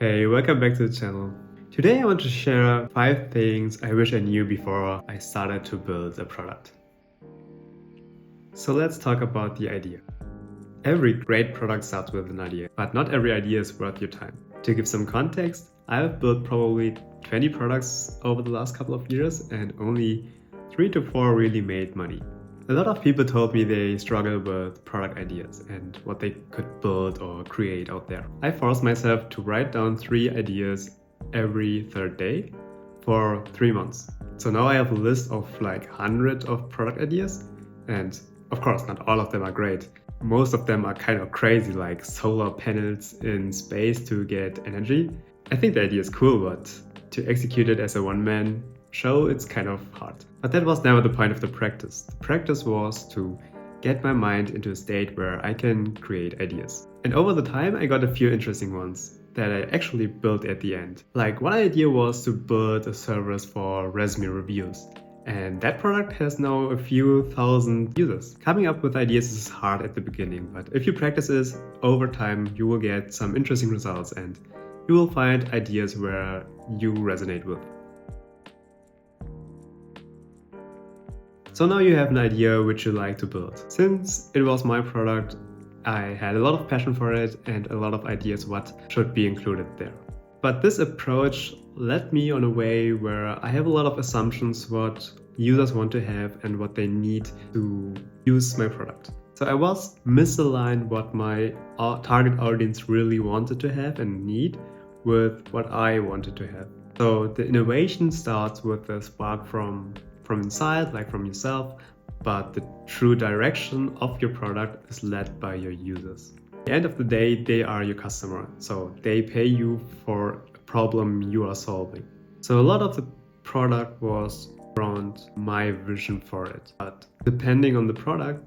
Hey, welcome back to the channel. Today I want to share 5 things I wish I knew before I started to build a product. So let's talk about the idea. Every great product starts with an idea, but not every idea is worth your time. To give some context, I've built probably 20 products over the last couple of years and only 3 to 4 really made money. A lot of people told me they struggle with product ideas and what they could build or create out there. I forced myself to write down 3 ideas every third day for 3 months. So now I have a list of like 100 of product ideas, and of course not all of them are great. Most of them are kind of crazy, like solar panels in space to get energy. I think the idea is cool, but to execute it as a one-man show, it's kind of hard. But that was never the point of the practice. The practice was to get my mind into a state where I can create ideas. And over the time, I got a few interesting ones that I actually built at the end. Like one idea was to build a service for resume reviews. And that product has now a few thousand users. Coming up with ideas is hard at the beginning, but if you practice this over time, you will get some interesting results and you will find ideas where you resonate with. So now you have an idea which you like to build. Since it was my product, I had a lot of passion for it and a lot of ideas what should be included there. But this approach led me on a way where I have a lot of assumptions what users want to have and what they need to use my product. So I was misaligned what my target audience really wanted to have and need with what I wanted to have. So the innovation starts with a spark from inside, like from yourself, but the true direction of your product is led by your users. At the end of the day, they are your customer, so they pay you for a problem you are solving. So a lot of the product was around my vision for it, but depending on the product,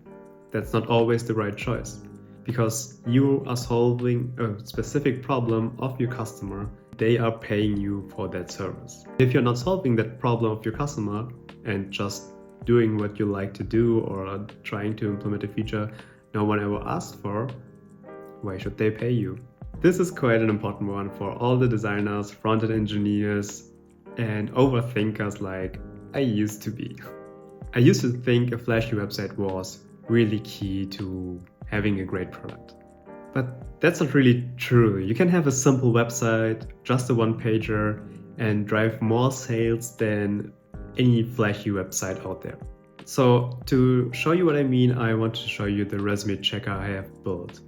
that's not always the right choice, because you are solving a specific problem of your customer. They are paying you for that service. If you're not solving that problem of your customer and just doing what you like to do or trying to implement a feature no one ever asked for, why should they pay you? This is quite an important one for all the designers, front-end engineers, and overthinkers like I used to be. I used to think a flashy website was really key to having a great product. But that's not really true. You can have a simple website, just a one-pager, and drive more sales than any flashy website out there. So to show you what I mean, I want to show you the resume checker I have built.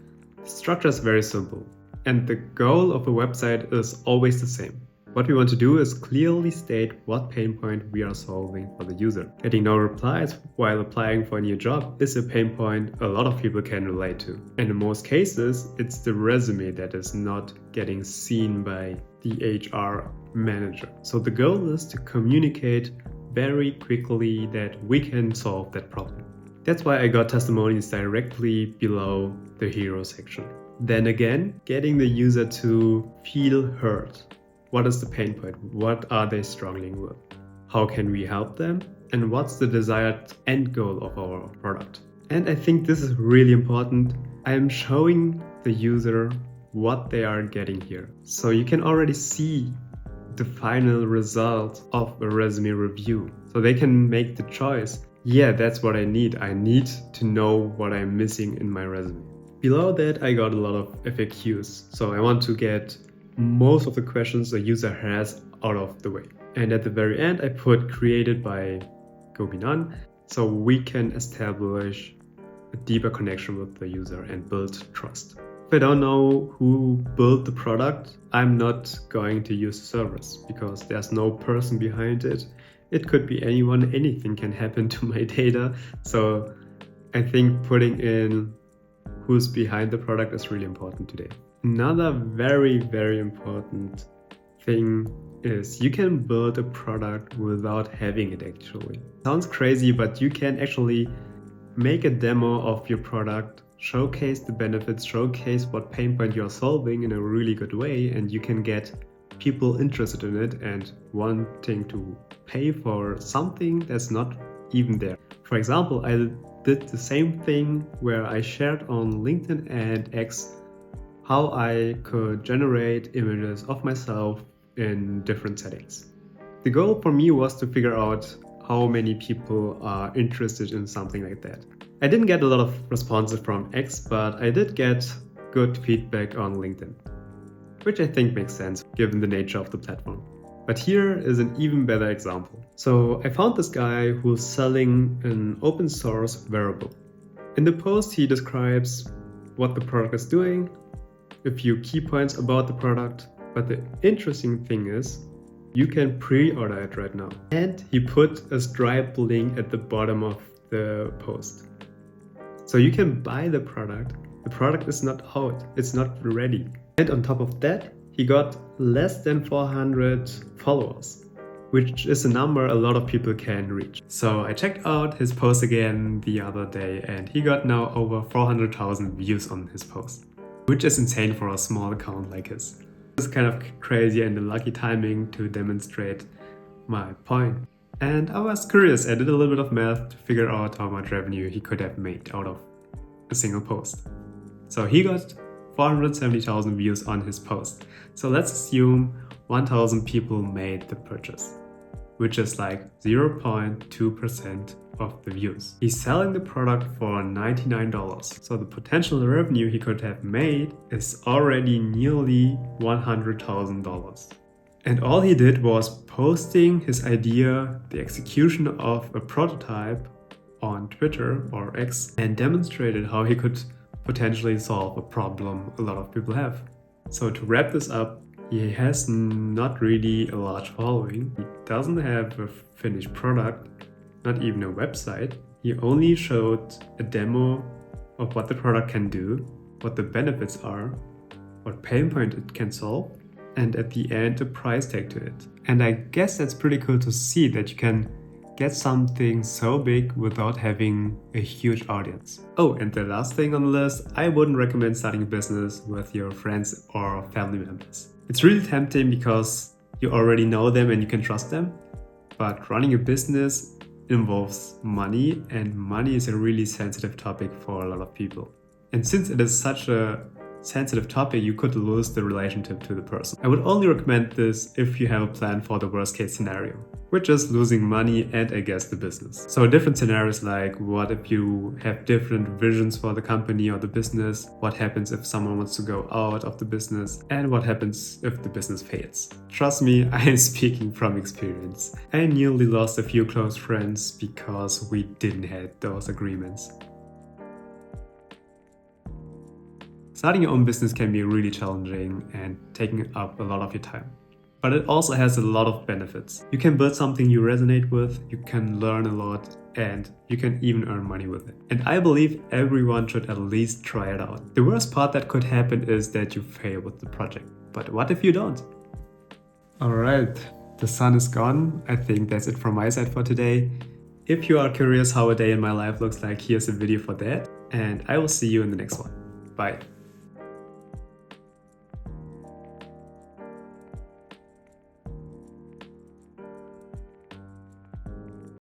The structure is very simple, and the goal of a website is always the same. What we want to do is clearly state what pain point we are solving for the user. Getting no replies while applying for a new job is a pain point a lot of people can relate to. And in most cases, it's the resume that is not getting seen by the HR manager. So the goal is to communicate very quickly that we can solve that problem. That's why I got testimonials directly below the hero section. Then again, getting the user to feel heard. What is the pain point? What are they struggling with? How can we help them? And what's the desired end goal of our product? And I think this is really important. I am showing the user what they are getting here. So you can already see the final result of a resume review. So they can make the choice. Yeah, that's what I need. I need to know what I'm missing in my resume. Below that, I got a lot of FAQs. So I want to get most of the questions the user has out of the way. And at the very end, I put created by Gobinan, so we can establish a deeper connection with the user and build trust. If I don't know who built the product, I'm not going to use the service because there's no person behind it. It could be anyone, anything can happen to my data. So I think putting in who's behind the product is really important today. Another very, very important thing is you can build a product without having it actually. Sounds crazy, but you can actually make a demo of your product, showcase the benefits, showcase what pain point you're solving in a really good way, and you can get people interested in it and wanting to pay for something that's not even there. For example, I did the same thing where I shared on LinkedIn and X how I could generate images of myself in different settings. The goal for me was to figure out how many people are interested in something like that. I didn't get a lot of responses from X, but I did get good feedback on LinkedIn, which I think makes sense given the nature of the platform. But here is an even better example. So I found this guy who's selling an open source wearable. In the post, he describes what the product is doing, a few key points about the product, but the interesting thing is you can pre-order it right now. And he put a Stripe link at the bottom of the post. So you can buy the product. The product is not out, it's not ready. And on top of that, he got less than 400 followers, which is a number a lot of people can reach. So I checked out his post again the other day and he got now over 400,000 views on his post, which is insane for a small account like his. It's kind of crazy and a lucky timing to demonstrate my point. And I was curious, I did a little bit of math to figure out how much revenue he could have made out of a single post. So he got 470,000 views on his post. So let's assume 1,000 people made the purchase, which is like 0.2% of the views. He's selling the product for $99. So the potential revenue he could have made is already nearly $100,000. And all he did was posting his idea, the execution of a prototype on Twitter or X, and demonstrated how he could potentially solve a problem a lot of people have. So to wrap this up, he has not really a large following. He doesn't have a finished product, not even a website. He only showed a demo of what the product can do, what the benefits are, what pain point it can solve, and at the end a price tag to it. And I guess that's pretty cool to see that you can get something so big without having a huge audience. Oh, and the last thing on the list, I wouldn't recommend starting a business with your friends or family members. It's really tempting because you already know them and you can trust them, but running a business involves money, and money is a really sensitive topic for a lot of people. And since it is such a sensitive topic, you could lose the relationship to the person. I would only recommend this if you have a plan for the worst case scenario, which is losing money and I guess the business. So different scenarios like what if you have different visions for the company or the business, what happens if someone wants to go out of the business, and what happens if the business fails. Trust me, I am speaking from experience. I nearly lost a few close friends because we didn't have those agreements. Starting your own business can be really challenging and taking up a lot of your time. But it also has a lot of benefits. You can build something you resonate with, you can learn a lot, and you can even earn money with it. And I believe everyone should at least try it out. The worst part that could happen is that you fail with the project. But what if you don't? Alright, the sun is gone. I think that's it from my side for today. If you are curious how a day in my life looks like, here's a video for that. And I will see you in the next one. Bye.